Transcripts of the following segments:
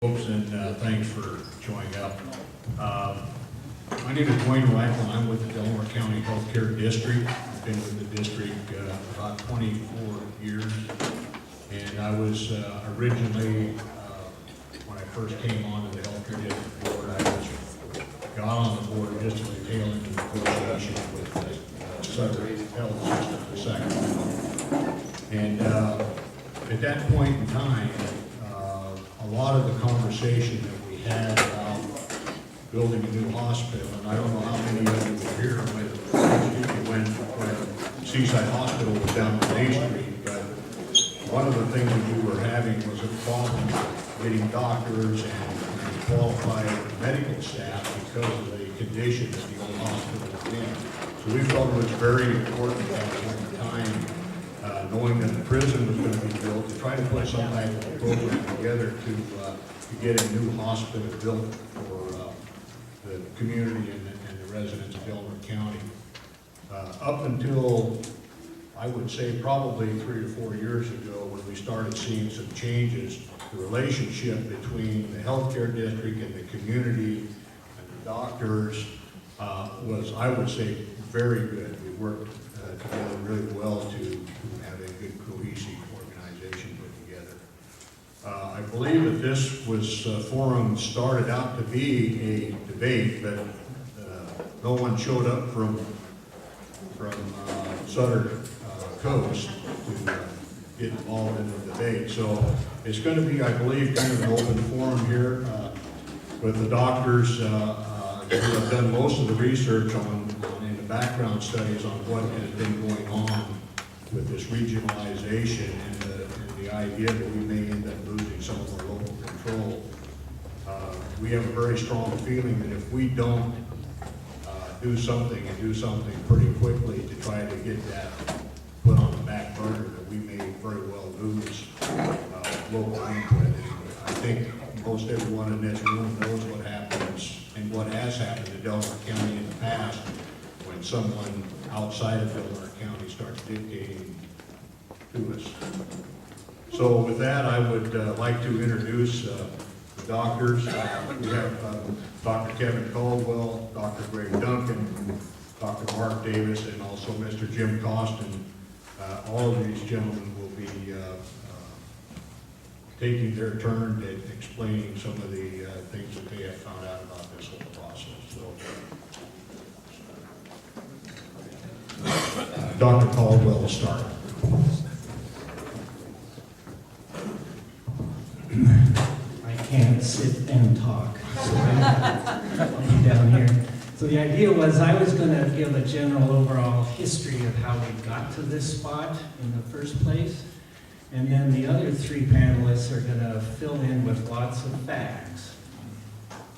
Folks, and thanks for showing up. My name is Dwayne Rifle. I'm with the Delaware County Healthcare District. I've been with the district about 24 years, and I was originally, when I first came on to the Healthcare District Board, I got on the board just at the tail end of the negotiation with the Sutter Health System in Sacramento. And at that point in time, a lot of the conversation that we had about building a new hospital, and I don't know how many of you were here when Seaside Hospital was down on Main Street, but one of the things that we were having was a problem getting doctors and qualified medical staff because of the condition that the old hospital was in. So we felt it was very important at that point in time, knowing that the prison was going to be built, to try to put some type of a program together to get a new hospital built for the community and the residents of Delaware County. Up until, I would say, probably 3 or 4 years ago, when we started seeing some changes, the relationship between the healthcare district and the community and the doctors was, I would say, very good. We worked together really well to have a good cohesive organization put together. I believe that this forum started out to be a debate, but no one showed up from Sutter Coast to get involved in the debate. So it's going to be, I believe, kind of an open forum here with the doctors who have done most of the research on the background studies on what has been going on with this regionalization and the idea that we may end up losing some of our local control. We have a very strong feeling that if we don't do something and do something pretty quickly to try to get that put on the back burner, that we may very well lose local input. I think most everyone in this room knows what happens and what has happened in Delaware County in the past when someone outside of Delaware County starts dictating to us. So with that, I would like to introduce the doctors. We have Dr. Kevin Caldwell, Dr. Greg Duncan, Dr. Mark Davis, and also Mr. Jim Costin. All of these gentlemen will be taking their turn at explaining some of the things that they have found out about this whole process. So, Dr. Caldwell will start. I can't sit and talk, so I'll be down here. So the idea was I was going to give a general overall history of how we got to this spot in the first place, and then the other three panelists are going to fill in with lots of facts.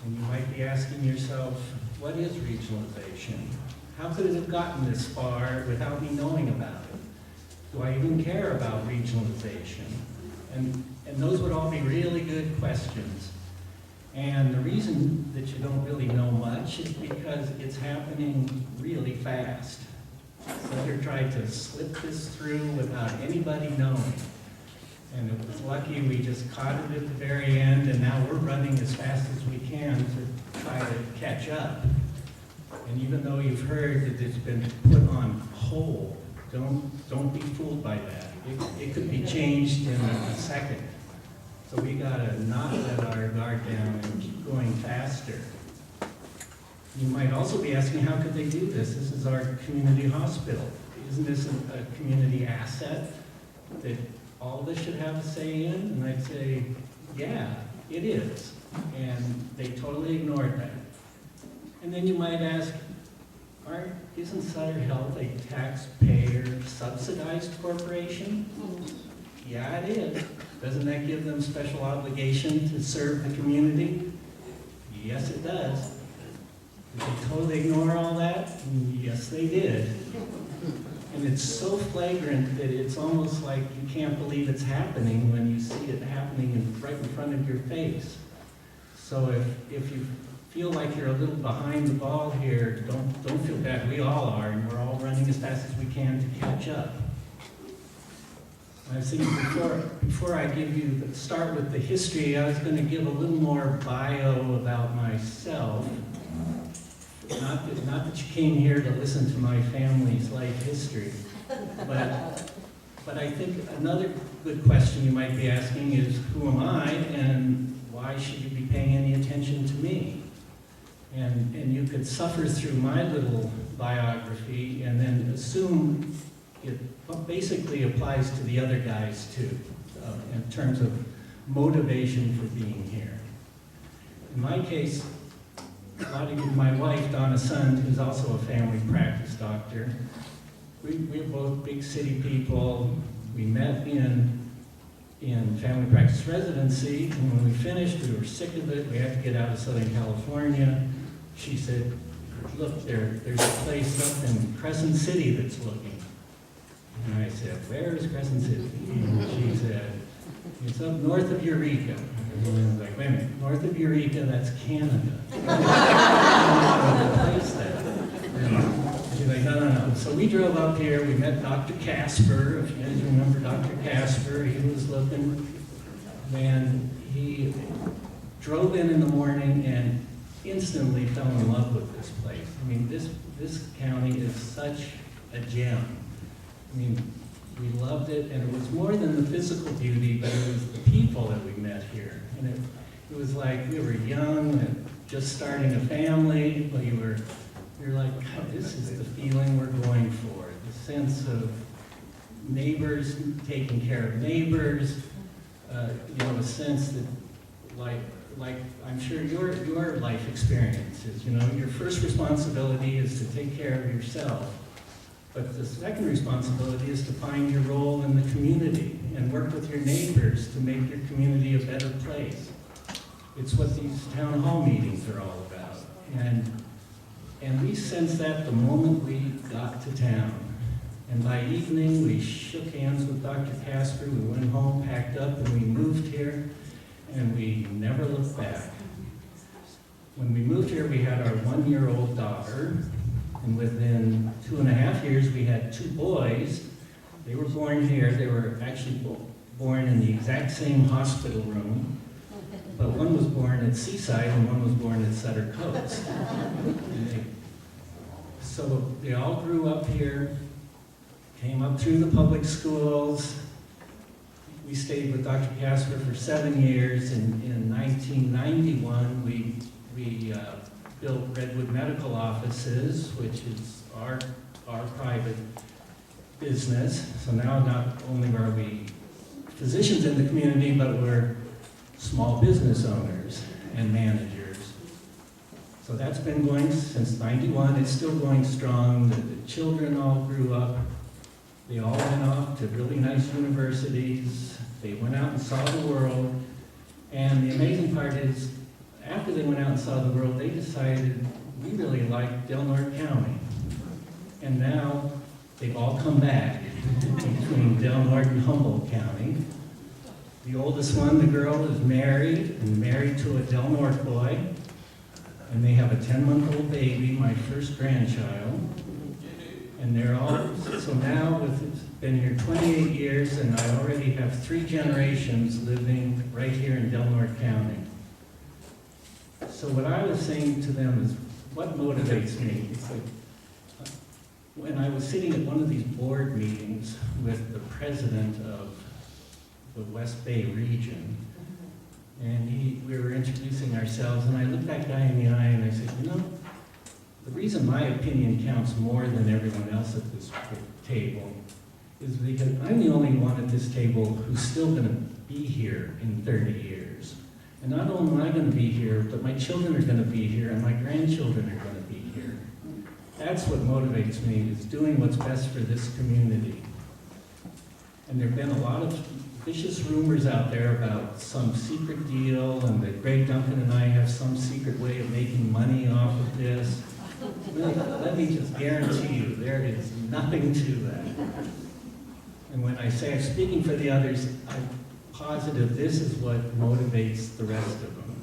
And you might be asking yourself, what is regionalization? How could it have gotten this far without me knowing about it? Do I even care about regionalization? And those would all be really good questions. And the reason that you don't really know much is because it's happening really fast. Sutter tried to slip this through without anybody knowing. And it was lucky we just caught it at the very end, and now we're running as fast as we can to try to catch up. And even though you've heard that it's been put on hold, don't be fooled by that. It could be changed in a second. So we gotta not let our guard down and keep going faster. You might also be asking, how could they do this? This is our community hospital. Isn't this a community asset that all of us should have a say in? And I'd say, yeah, it is. And they totally ignored that. And then you might ask, isn't Sutter Health a taxpayer subsidized corporation? Yeah, it is. Doesn't that give them special obligation to serve the community? Yes, it does. Did they totally ignore all that? Yes, they did. And it's so flagrant that it's almost like you can't believe it's happening when you see it happening right in front of your face. So if you feel like you're a little behind the ball here, don't feel bad. We all are, and we're all running as fast as we can to catch up. I was thinking before I start with the history, I was going to give a little more bio about myself. Not that you came here to listen to my family's life history, but I think another good question you might be asking is, who am I and why should you be paying any attention to me? And you could suffer through my little biography and then assume it basically applies to the other guys too, in terms of motivation for being here. In my case, a lot of you, my wife, Donna Sund, who's also a family practice doctor, we're both big city people. We met in family practice residency, and when we finished, we were sick of it. We had to get out of Southern California. She said, look, there's a place up in Crescent City that's looking. And I said, where is Crescent City? And she said, it's up north of Eureka. And I was like, wait a minute, north of Eureka, that's Canada. Place that. And she's like, no. So we drove up here, we met Dr. Casper, if you guys remember Dr. Casper, he was looking, and he drove in the morning and instantly fell in love with this place. I mean, this county is such a gem. I mean, we loved it, and it was more than the physical beauty, but it was the people that we met here. And it was like we were young and just starting a family, but you're like, God, this is the feeling we're going for. The sense of neighbors taking care of neighbors, a sense that, like I'm sure your life experiences, your first responsibility is to take care of yourself. But the second responsibility is to find your role in the community and work with your neighbors to make your community a better place. It's what these town hall meetings are all about. And we sensed that the moment we got to town. And by evening, we shook hands with Dr. Casper, we went home, packed up, and we moved here, and we never looked back. When we moved here, we had our 1-year-old daughter, and within 2.5 years, we had 2 boys. They were born here. They were actually born in the exact same hospital room, but one was born at Seaside and one was born at Sutter Coast. So they all grew up here, came up through the public schools. We stayed with Dr. Casper for 7 years. In 1991, we built Redwood Medical Offices, which is our private business. So now not only are we physicians in the community, but we're small business owners and managers. So that's been going since 91. It's still going strong. The children all grew up. They all went off to really nice universities. They went out and saw the world. And the amazing part is, after they went out and saw the world, they decided we really like Del Norte County. And now they've all come back between Del Norte and Humboldt County. The oldest one, the girl, is married to a Del Norte boy. And they have a 10-month-old baby, my first grandchild. And they're all, so now it's been here 28 years, and I already have 3 generations living right here in Del Norte County. So what I was saying to them is, what motivates me? It's like, when I was sitting at one of these board meetings with the president of the West Bay region, and we were introducing ourselves, and I looked that guy in the eye and I said, the reason my opinion counts more than everyone else at this table is because I'm the only one at this table who's still going to be here in 30 years. And not only am I going to be here, but my children are going to be here, and my grandchildren are going to be here. That's what motivates me, is doing what's best for this community. And there have been a lot of vicious rumors out there about some secret deal, and that Greg Duncan and I have some secret way of making money off of this. Let me just guarantee you, there is nothing to that. And when I say I'm speaking for the others, I'm positive this is what motivates the rest of them.